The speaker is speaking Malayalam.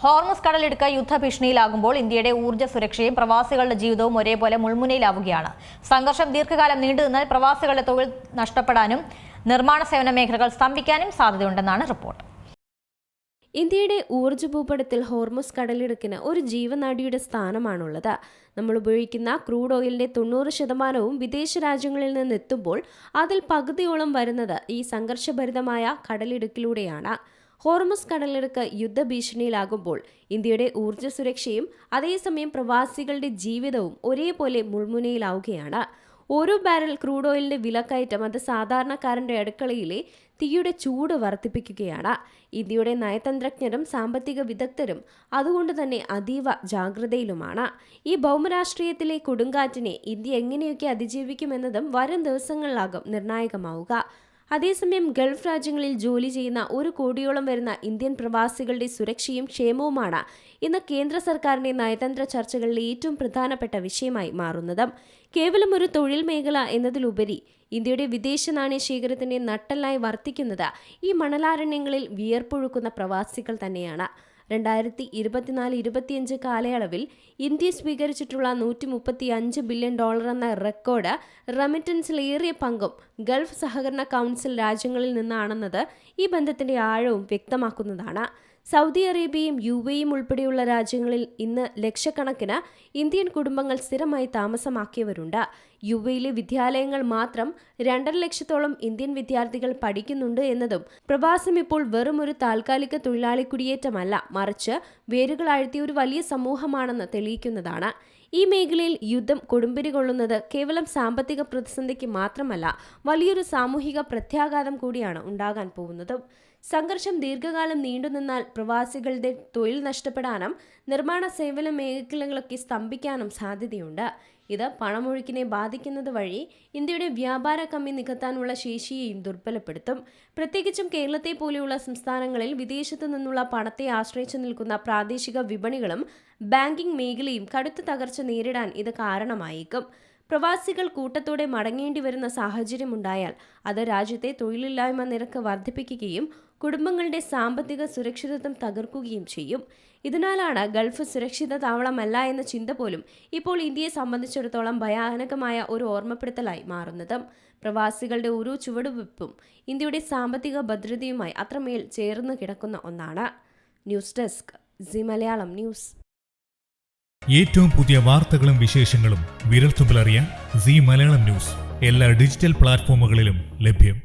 ഹോർമുസ് കടലിടുക്ക് യുദ്ധഭീഷണിയിലാകുമ്പോൾ ഇന്ത്യയുടെ ഊർജ്ജ സുരക്ഷയും പ്രവാസികളുടെ ജീവിതവും ഒരേപോലെ മുൾമുനയിലാവുകയാണ്. സംഘർഷം ദീർഘകാലം നീണ്ടുനിന്നാൽ പ്രവാസികളുടെ തൊഴിൽ നഷ്ടപ്പെടാനും നിർമ്മാണ സേവന മേഖലകൾ സ്തംഭിക്കാനും സാധ്യതയുണ്ടെന്നാണ് റിപ്പോർട്ട്. ഇന്ത്യയുടെ ഊർജ്ജ ഭൂപടത്തിൽ ഹോർമുസ് കടലിടുക്കിന് ഒരു ജീവനാഡിയുടെ സ്ഥാനമാണുള്ളത്. നമ്മൾ ഉപയോഗിക്കുന്ന ക്രൂഡ് ഓയിലിന്റെ 90% വിദേശ രാജ്യങ്ങളിൽ നിന്നെത്തുമ്പോൾ അതിൽ പകുതിയോളം വരുന്നത് ഈ സംഘർഷഭരിതമായ കടലിടുക്കിലൂടെയാണ്. ഹോർമുസ് കടലിടുക്ക് യുദ്ധഭീഷണിയിലാകുമ്പോൾ ഇന്ത്യയുടെ ഊർജ്ജ സുരക്ഷയും അതേസമയം പ്രവാസികളുടെ ജീവിതവും ഒരേപോലെ മുൾമുനയിലാവുകയാണ്. ഓരോ ബാരൽ ക്രൂഡ് ഓയിലിന്റെ വിലക്കയറ്റം അത് സാധാരണക്കാരന്റെ അടുക്കളയിലെ തീയുടെ ചൂട് വർദ്ധിപ്പിക്കുകയാണ്. ഇന്ത്യയുടെ നയതന്ത്രജ്ഞരും സാമ്പത്തിക വിദഗ്ധരും അതുകൊണ്ട് തന്നെ അതീവ ജാഗ്രതയിലുമാണ്. ഈ ഭൗമരാഷ്ട്രീയത്തിലെ കൊടുങ്കാറ്റിനെ ഇന്ത്യ എങ്ങനെയൊക്കെ അതിജീവിക്കുമെന്നതും വരും ദിവസങ്ങളിലാകും നിർണായകമാവുക. അതേസമയം ഗൾഫ് രാജ്യങ്ങളിൽ ജോലി ചെയ്യുന്ന 1 കോടിയോളം വരുന്ന ഇന്ത്യൻ പ്രവാസികളുടെ സുരക്ഷയും ക്ഷേമവുമാണ് ഇന്ന് കേന്ദ്ര സർക്കാരിന്റെ നയതന്ത്ര ചർച്ചകളിലെ ഏറ്റവും പ്രധാനപ്പെട്ട വിഷയമായി മാറുന്നത്. കേവലം ഒരു തൊഴിൽ മേഖല എന്നതിലുപരി ഇന്ത്യയുടെ വിദേശ നാണ്യ ശേഖരത്തിന്റെ നട്ടെല്ലായി വർത്തിക്കുന്നത് ഈ മണലാരണ്യങ്ങളിൽ വിയർപ്പൊഴുക്കുന്ന പ്രവാസികൾ തന്നെയാണ്. 2024-25 കാലയളവിൽ ഇന്ത്യ സ്വീകരിച്ചിട്ടുള്ള $135 ബില്യൺ എന്ന റെക്കോർഡ് റെമിറ്റൻസിലേറിയ പങ്കും ഗൾഫ് സഹകരണ കൗൺസിൽ രാജ്യങ്ങളിൽ നിന്നാണെന്നത് ഈ ബന്ധത്തിന്റെ ആഴവും വ്യക്തമാക്കുന്നതാണ്. സൗദി അറേബ്യയും UAEയും ഉൾപ്പെടെയുള്ള രാജ്യങ്ങളിൽ ഇന്ന് ലക്ഷക്കണക്കിന് ഇന്ത്യൻ കുടുംബങ്ങൾ സ്ഥിരമായി താമസമാക്കിയവരുണ്ട്. UAEയിലെ വിദ്യാലയങ്ങൾ മാത്രം 2.5 ലക്ഷത്തോളം ഇന്ത്യൻ വിദ്യാർത്ഥികൾ പഠിക്കുന്നുണ്ട് എന്നതും പ്രവാസം ഇപ്പോൾ വെറും ഒരു താൽക്കാലിക തൊഴിലാളി കുടിയേറ്റമല്ല, മറിച്ച് വേരുകൾ ആഴ്ത്തിയ ഒരു വലിയ സമൂഹമാണെന്ന് തെളിയിക്കുന്നതാണ്. ഈ മേഖലയിൽ യുദ്ധം കൊടുമ്പിരി കൊള്ളുന്നത് കേവലം സാമ്പത്തിക പ്രതിസന്ധിക്ക് മാത്രമല്ല, വലിയൊരു സാമൂഹിക പ്രത്യാഘാതം കൂടിയാണ് ഉണ്ടാകാൻ പോകുന്നത്. സംഘർഷം ദീർഘകാലം നീണ്ടുനിന്നാൽ പ്രവാസികളുടെ തൊഴിൽ നഷ്ടപ്പെടാനും നിർമ്മാണ സേവന മേഖലകളൊക്കെ സ്തംഭിക്കാനും സാധ്യതയുണ്ട്. ഇത് പണമൊഴുക്കിനെ ബാധിക്കുന്നത് വഴി ഇന്ത്യയുടെ വ്യാപാര കമ്മി നികത്താനുള്ള ശേഷിയെയും ദുർബലപ്പെടുത്തും. പ്രത്യേകിച്ചും കേരളത്തെ പോലെയുള്ള സംസ്ഥാനങ്ങളിൽ വിദേശത്തു നിന്നുള്ള പണത്തെ ആശ്രയിച്ചു നിൽക്കുന്ന പ്രാദേശിക വിപണികളും ബാങ്കിംഗ് മേഖലയും കടുത്ത തകർച്ച നേരിടാൻ ഇത് കാരണമായേക്കും. പ്രവാസികൾ കൂട്ടത്തോടെ മടങ്ങേണ്ടി വരുന്ന സാഹചര്യമുണ്ടായാൽ അത് രാജ്യത്തെ തൊഴിലില്ലായ്മ നിരക്ക് വർദ്ധിപ്പിക്കുകയും കുടുംബങ്ങളുടെ സാമ്പത്തിക സുരക്ഷിതത്വം തകർക്കുകയും ചെയ്യും. ഇതിനാലാണ് ഗൾഫ് സുരക്ഷിത താവളമല്ല എന്ന ചിന്ത പോലും ഇപ്പോൾ ഇന്ത്യയെ സംബന്ധിച്ചിടത്തോളം ഭയാനകമായ ഒരു ഓർമ്മപ്പെടുത്തലായി മാറുന്നത്. പ്രവാസികളുടെ ഓരോ ചുവടുവെപ്പും ഇന്ത്യയുടെ സാമ്പത്തിക ഭദ്രതയുമായി അത്രമേൽ ചേർന്ന് കിടക്കുന്ന ഒന്നാണ്. News desk C Malayalam news. ഏറ്റവും പുതിയ വാർത്തകളും വിശേഷങ്ങളും വിരൽത്തുമ്പിലറിയാൻ സി മലയാളം ന്യൂസ് എല്ലാ ഡിജിറ്റൽ പ്ലാറ്റ്ഫോമുകളിലും ലഭ്യം.